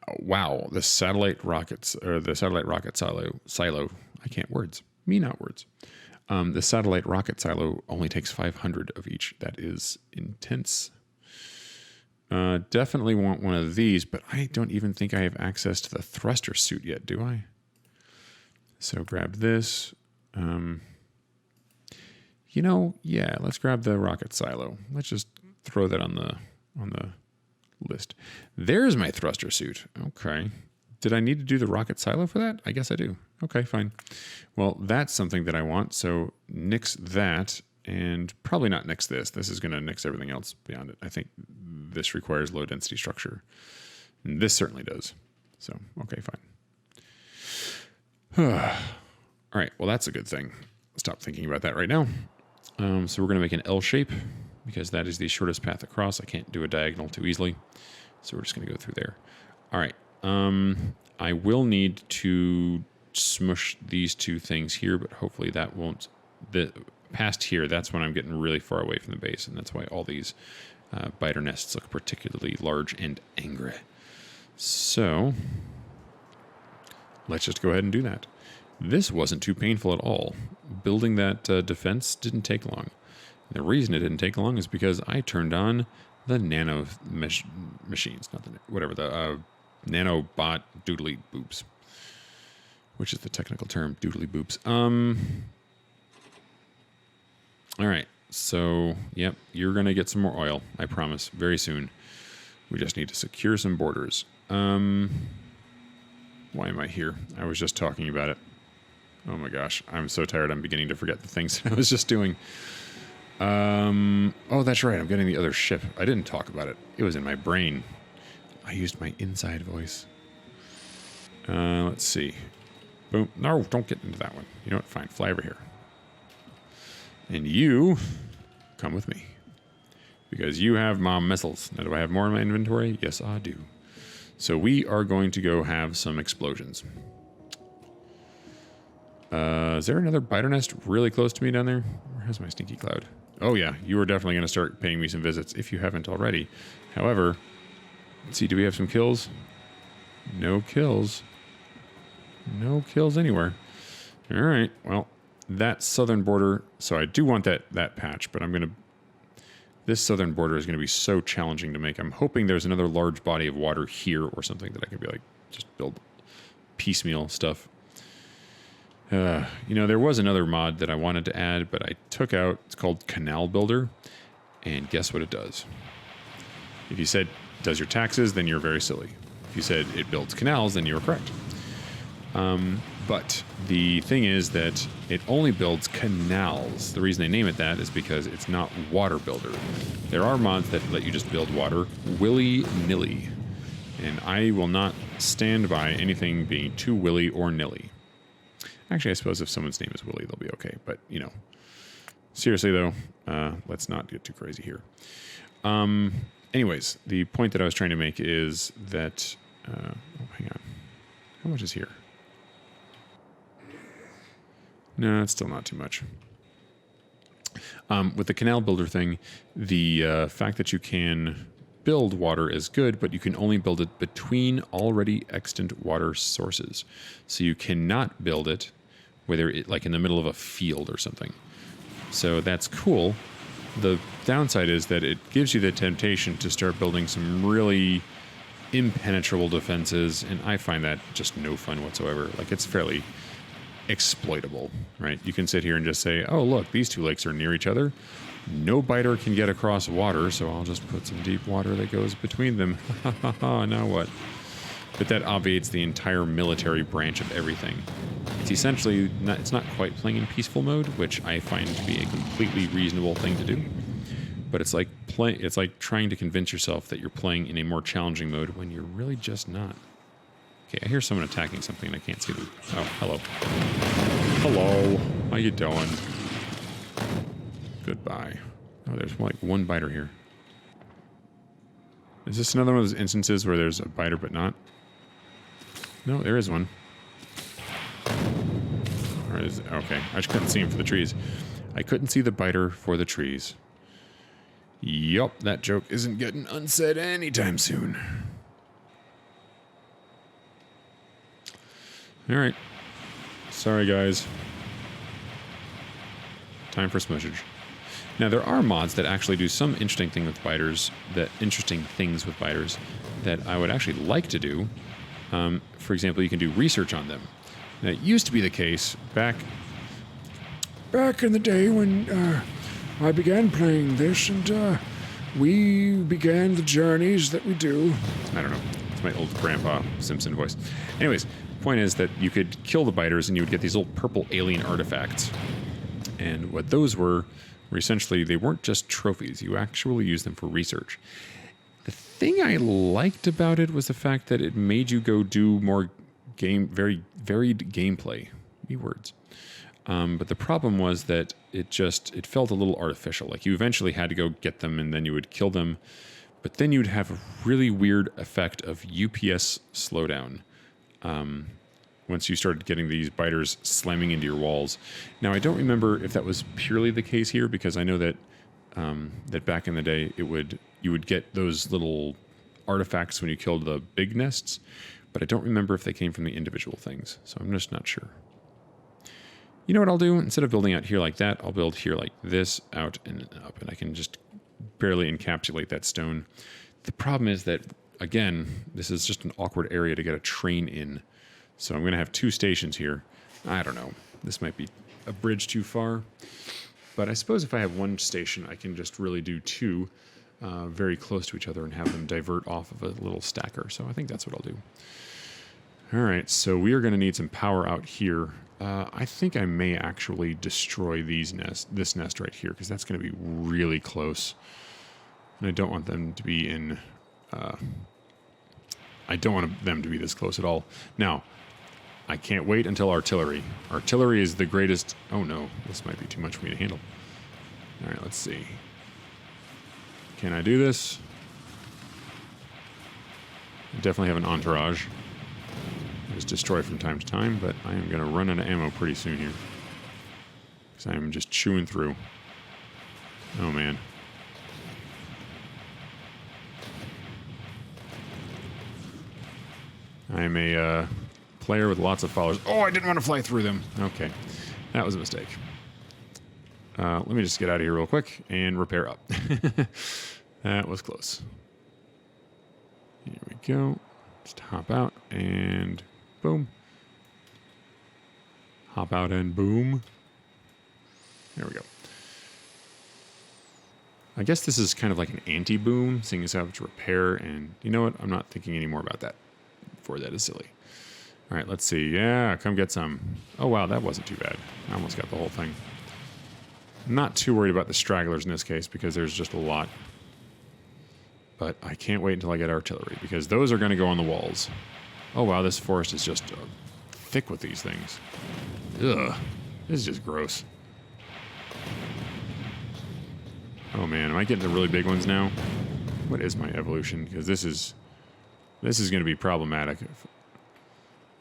Oh, wow, the satellite rockets, or the satellite rocket silo. I can't words. Me not words. The satellite rocket silo only takes 500 of each. That is intense. Definitely want one of these, but I don't even think I have access to the thruster suit yet, do I? So grab this. You know, yeah, let's grab the rocket silo. Let's just throw that on the list. There's my thruster suit. Okay. Did I need to do the rocket silo for that? I guess I do. Okay, fine. Well, that's something that I want. So nix that, and probably not nix this. This is going to nix everything else beyond it. I think this requires low density structure. And this certainly does. So, okay, fine. All right, well, that's a good thing. Stop thinking about that right now. So we're going to make an L shape because that is the shortest path across. I can't do a diagonal too easily. So we're just going to go through there. All right. I will need to smush these two things here, but hopefully that won't... Past here, that's when I'm getting really far away from the base, and that's why all these biter nests look particularly large and angry. So let's just go ahead and do that. This wasn't too painful at all. Building that defense didn't take long. And the reason it didn't take long is because I turned on the nano machines, not the whatever the nanobot doodly boops, which is the technical term, doodly boops. All right, so yep, you're gonna get some more oil, I promise, very soon. We just need to secure some borders. Why am I here? I was just talking about it. Oh my gosh, I'm so tired. I'm beginning to forget the things that I was just doing. Oh, that's right. I'm getting the other ship. I didn't talk about it. It was in my brain. I used my inside voice. Let's see. Boom. No, don't get into that one. You know what? Fine. Fly over here. And you come with me. Because you have mom missiles. Now, do I have more in my inventory? Yes, I do. So we are going to go have some explosions. Is there another biter nest really close to me down there? Where has my stinky cloud? Oh yeah, you are definitely going to start paying me some visits if you haven't already. However, let's see, do we have some kills? No kills. No kills anywhere. All right, well, that southern border, so I do want that patch, but this southern border is going to be so challenging to make. I'm hoping there's another large body of water here or something that I can be like, just build piecemeal stuff. You know, there was another mod that I wanted to add, but I took out, it's called Canal Builder, and guess what it does? If you said, does your taxes, then you're very silly. If you said it builds canals, then you're correct. But the thing is that it only builds canals. The reason they name it that is because it's not water builder. There are mods that let you just build water willy-nilly, and I will not stand by anything being too willy or nilly. Actually, I suppose if someone's name is Willie, they'll be okay. But, you know, seriously, though, let's not get too crazy here. Anyways, the point that I was trying to make is that... oh, hang on. How much is here? No, it's still not too much. With the canal builder thing, the fact that you can build water is good, but you can only build it between already extant water sources. So you cannot build it whether it like in the middle of a field or something. So that's cool. The downside is that it gives you the temptation to start building some really impenetrable defenses, and I find that just no fun whatsoever. Like, it's fairly exploitable, right? You can sit here and just say, oh, look, these two lakes are near each other. No biter can get across water, so I'll just put some deep water that goes between them. Ha ha ha, now what? But that obviates the entire military branch of everything. It's essentially, it's not quite playing in peaceful mode, which I find to be a completely reasonable thing to do. But it's like trying to convince yourself that you're playing in a more challenging mode when you're really just not. Okay, I hear someone attacking something and I can't see them. Oh, hello. Hello. How you doing? Goodbye. Oh, there's like one biter here. Is this another one of those instances where there's a biter but not? No, there is one. Or is it? Okay, I just couldn't see him for the trees. I couldn't see the biter for the trees. Yup, that joke isn't getting unsaid anytime soon. Alright. Sorry, guys. Time for smushage. Now, there are mods that actually do some interesting things with biters that I would actually like to do. For example, you can do research on them. Now, it used to be the case back in the day when I began playing this, and we began the journeys that we do. I don't know. It's my old Grandpa Simpson voice. Anyways, the point is that you could kill the biters and you would get these little purple alien artifacts. And what those were essentially, they weren't just trophies. You actually used them for research. The thing I liked about it was the fact that it made you go do more very varied gameplay. Words. But the problem was that it felt a little artificial. Like you eventually had to go get them and then you would kill them. But then you'd have a really weird effect of UPS slowdown. Once you started getting these biters slamming into your walls. Now, I don't remember if that was purely the case here, because I know that that back in the day, you would get those little artifacts when you killed the big nests, but I don't remember if they came from the individual things, so I'm just not sure. You know what I'll do? Instead of building out here like that, I'll build here like this, out and up, and I can just barely encapsulate that stone. The problem is that, again, this is just an awkward area to get a train in. So I'm going to have two stations here. I don't know. This might be a bridge too far. But I suppose if I have one station, I can just really do two very close to each other and have them divert off of a little stacker. So I think that's what I'll do. All right, so we are going to need some power out here. I think I may actually destroy this nest right here, because that's going to be really close. And I don't want them to be in... I don't want them to be this close at all. Now, I can't wait until artillery. Artillery is the greatest... Oh no, this might be too much for me to handle. All right, let's see. Can I do this? I definitely have an entourage. I just destroy from time to time, but I am going to run out of ammo pretty soon here. Because I am just chewing through. Oh man. I am a player with lots of followers. Oh, I didn't want to fly through them. Okay, that was a mistake. Let me just get out of here real quick and repair up. That was close. Here we go. Just hop out and boom. Hop out and boom. There we go. I guess this is kind of like an anti-boom, seeing as I have to repair, and you know what? I'm not thinking any more about that. For that is silly. All right, let's see. Yeah, come get some. Oh, wow, that wasn't too bad. I almost got the whole thing. I'm not too worried about the stragglers in this case, because there's just a lot. But I can't wait until I get artillery, because those are going to go on the walls. Oh, wow, this forest is just thick with these things. Ugh, this is just gross. Oh, man, am I getting the really big ones now? What is my evolution? Because this is going to be problematic.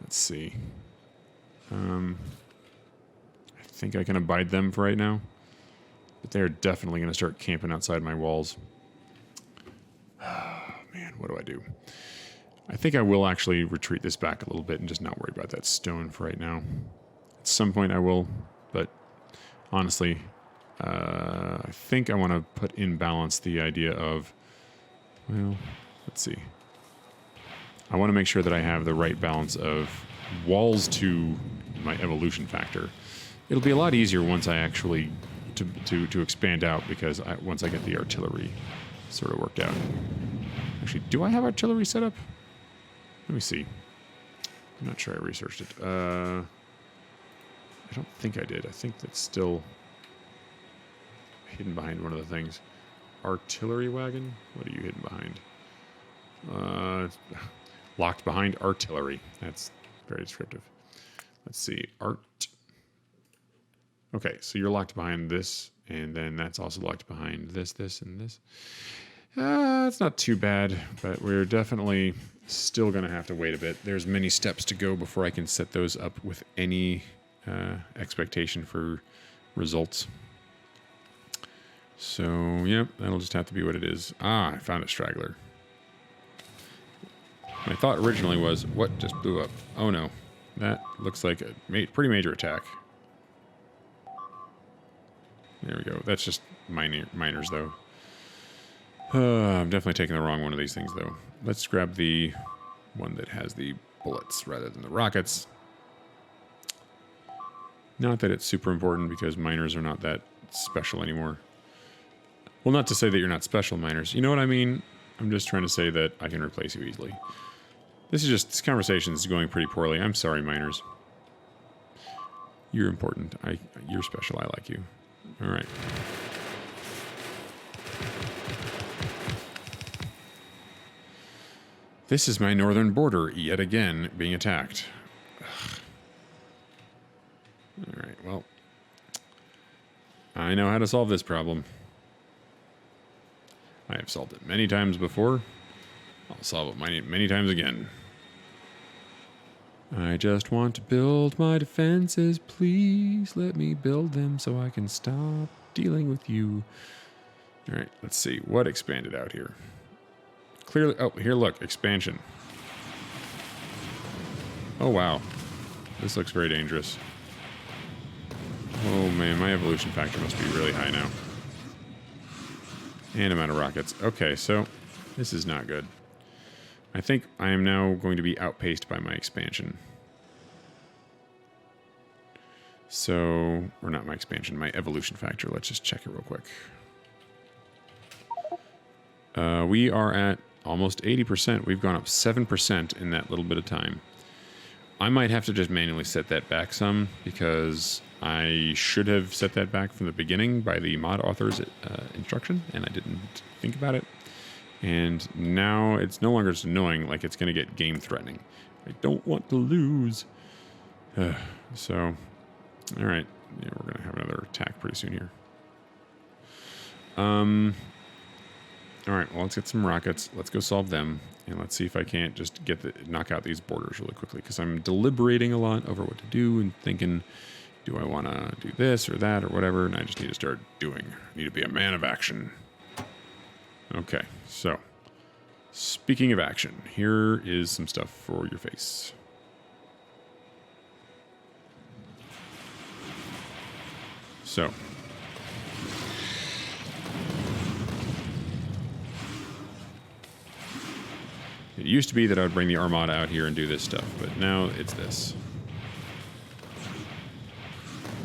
Let's see. I think I can abide them for right now. But they're definitely going to start camping outside my walls. Oh, man, what do I do? I think I will actually retreat this back a little bit and just not worry about that stone for right now. At some point I will, but honestly, I think I want to put in balance the idea of, well, let's see. I want to make sure that I have the right balance of walls to my evolution factor. It'll be a lot easier once I actually to expand out, because once I get the artillery sort of worked out. Actually, do I have artillery set up? Let me see. I'm not sure I researched it. I don't think I did. I think that's still hidden behind one of the things. Artillery wagon? What are you hidden behind? Locked behind artillery. That's very descriptive. Let's see. Art. Okay, so you're locked behind this, and then that's also locked behind this, and this. It's not too bad, but we're definitely still going to have to wait a bit. There's many steps to go before I can set those up with any expectation for results. So, yep, that'll just have to be what it is. I found a straggler. My thought originally was, what just blew up? Oh no, that looks like a pretty major attack. There we go. That's just miners, though. I'm definitely taking the wrong one of these things, though. Let's grab the one that has the bullets rather than the rockets. Not that it's super important, because miners are not that special anymore. Well, not to say that you're not special, miners. You know what I mean? I'm just trying to say that I can replace you easily. This conversation is going pretty poorly. I'm sorry, miners. You're important. You're special. I like you. All right. This is my northern border yet again being attacked. Ugh. All right, well, I know how to solve this problem. I have solved it many times before. I'll solve it many times again. I just want to build my defenses. Please let me build them so I can stop dealing with you. All right, let's see. What expanded out here? Clearly, oh, here, look, expansion. Oh, wow. This looks very dangerous. Oh, man, my evolution factor must be really high now. And amount of rockets. Okay, so this is not good. I think I am now going to be outpaced by my expansion. So, or not my expansion, my evolution factor. Let's just check it real quick. We are at almost 80%. We've gone up 7% in that little bit of time. I might have to just manually set that back some, because I should have set that back from the beginning by the mod author's instruction, and I didn't think about it. And now it's no longer just annoying, like it's going to get game threatening. I don't want to lose. So, all right. Yeah, we're going to have another attack pretty soon here. All right, well, let's get some rockets. Let's go solve them, and let's see if I can't just knock out these borders really quickly, because I'm deliberating a lot over what to do and thinking, do I want to do this or that or whatever, and I just need to start doing. I need to be a man of action. Okay, so speaking of action, here is some stuff for your face. So, it used to be that I would bring the Armada out here and do this stuff, but now it's this.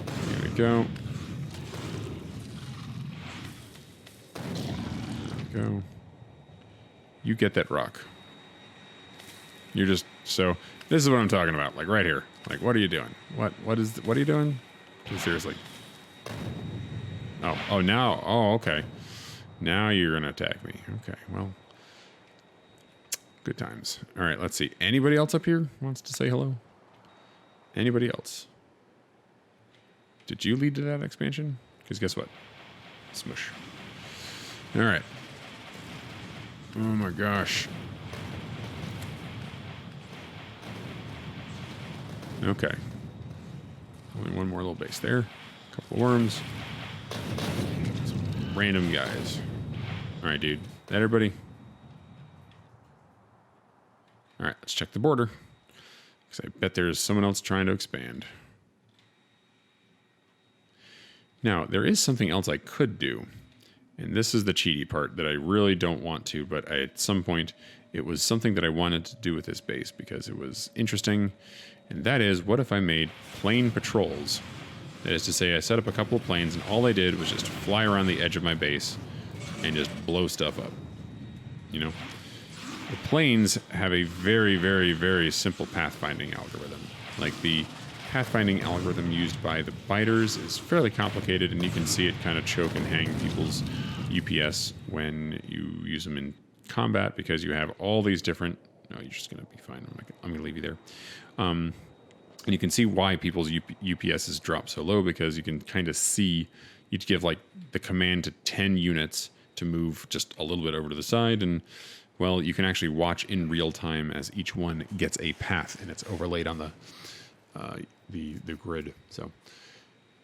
There we go. Go. You get that rock. You're just so. This is what I'm talking about. Like right here. Like, what are you doing? What are you doing? Seriously. Oh, now. Oh, okay. Now you're gonna attack me. Okay. Well, good times. All right. Let's see. Anybody else up here wants to say hello? Anybody else? Did you lead to that expansion? Because guess what? Smush. All right. Oh my gosh. Okay. Only one more little base there. A couple of worms. Some random guys. All right, dude. That everybody? All right, let's check the border. Because I bet there's someone else trying to expand. Now, there is something else I could do. And this is the cheaty part that I really don't want to, but at some point, it was something that I wanted to do with this base because it was interesting, And that is, what if I made plane patrols? That is to say, I set up a couple of planes, and all I did was just fly around the edge of my base and just blow stuff up. You know? The planes have a very, very, very simple pathfinding algorithm. Like, the pathfinding algorithm used by the biters is fairly complicated, and you can see it kind of choke and hang people's UPS when you use them in combat, because you have all these different... No, you're just going to be fine. I'm going to leave you there. And you can see why people's UPSs drop so low, because you can kind of see, you'd give like the command to 10 units to move just a little bit over to the side, and well, you can actually watch in real time as each one gets a path, and it's overlaid on the grid. So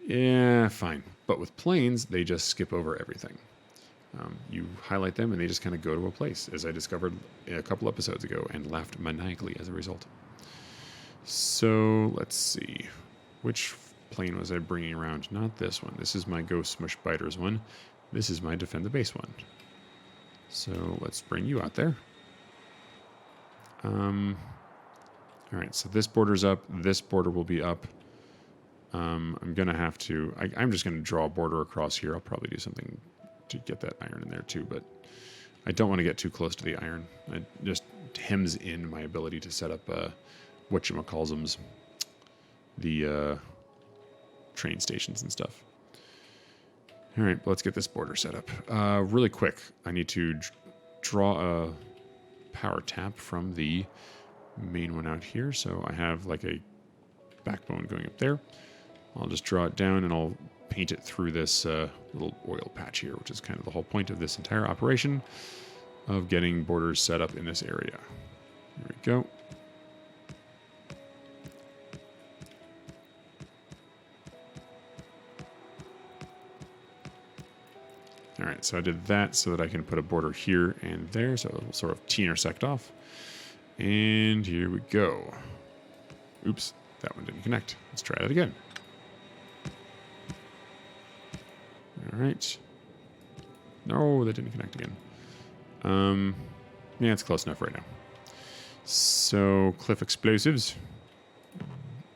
yeah, fine. But with planes, they just skip over everything. You highlight them and they just kind of go to a place, as I discovered a couple episodes ago, and laughed maniacally as a result. So let's see. Which plane was I bringing around? Not this one. This is my Go Smush Biters one. This is my Defend the Base one. So let's bring you out there. All right, so this border's up. This border will be up. I'm going to have to... I'm just going to draw a border across here. I'll probably do something to get that iron in there too, but I don't want to get too close to the iron. It just hems in my ability to set up whatchamacallsums, the train stations and stuff. All right, let's get this border set up. Really quick, I need to draw a power tap from the main one out here. So I have like a backbone going up there. I'll just draw it down and I'll paint it through this little oil patch here, which is kind of the whole point of this entire operation of getting borders set up in this area. There we go. All right, so I did that so that I can put a border here and there, so it'll sort of T-intersect off. And here we go. Oops, that one didn't connect. Let's try that again. All right. No, that didn't connect again. Yeah, it's close enough right now. So, cliff explosives.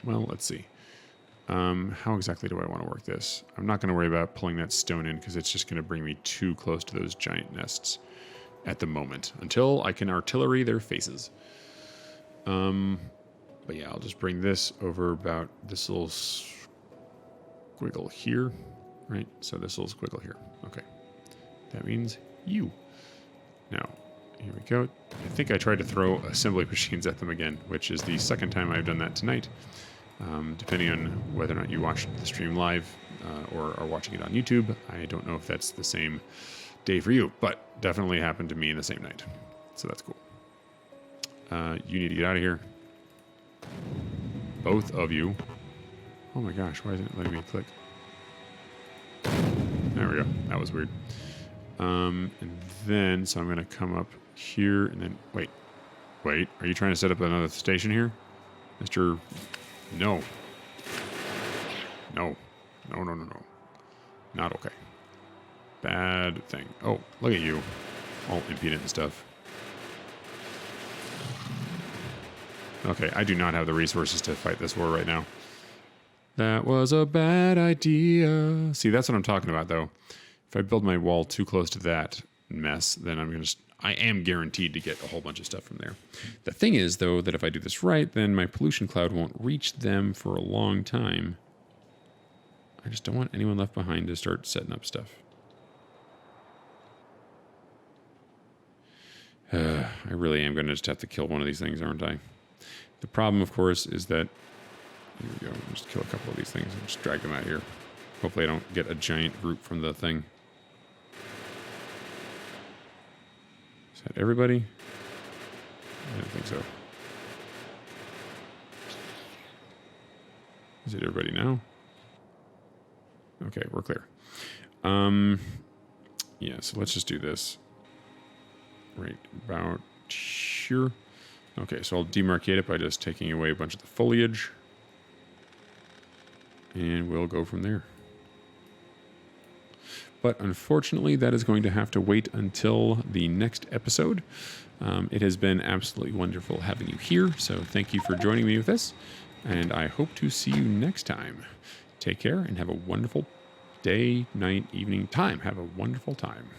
Well, let's see. How exactly do I want to work this? I'm not going to worry about pulling that stone in, because it's just going to bring me too close to those giant nests at the moment, until I can artillery their faces. But yeah, I'll just bring this over about this little squiggle here, right? So this little squiggle here. Okay. That means you. Now, here we go. I think I tried to throw assembly machines at them again, which is the second time I've done that tonight. Depending on whether or not you watched the stream live or are watching it on YouTube. I don't know if that's the same day for you, but definitely happened to me in the same night. So that's cool. You need to get out of here. Both of you. Oh my gosh, why isn't it letting me click? There we go. That was weird. And then, so I'm going to come up here and then... Wait. Are you trying to set up another station here? Mr... No. No. Not okay. Bad thing. Oh, look at you. All impudent and stuff. Okay, I do not have the resources to fight this war right now. That was a bad idea. See, that's what I'm talking about, though. If I build my wall too close to that mess, then I am guaranteed to get a whole bunch of stuff from there. The thing is, though, that if I do this right, then my pollution cloud won't reach them for a long time. I just don't want anyone left behind to start setting up stuff. I really am going to just have to kill one of these things, aren't I? The problem, of course, is that... Here we go. I'll just kill a couple of these things and just drag them out here. Hopefully I don't get a giant group from the thing. Is that everybody? I don't think so. Is it everybody now? Okay, we're clear. Yeah, so let's just do this. Right about here. Okay, so I'll demarcate it by just taking away a bunch of the foliage. And we'll go from there. But unfortunately, that is going to have to wait until the next episode. It has been absolutely wonderful having you here, so thank you for joining me with this. And I hope to see you next time. Take care and have a wonderful day, night, evening, time. Have a wonderful time.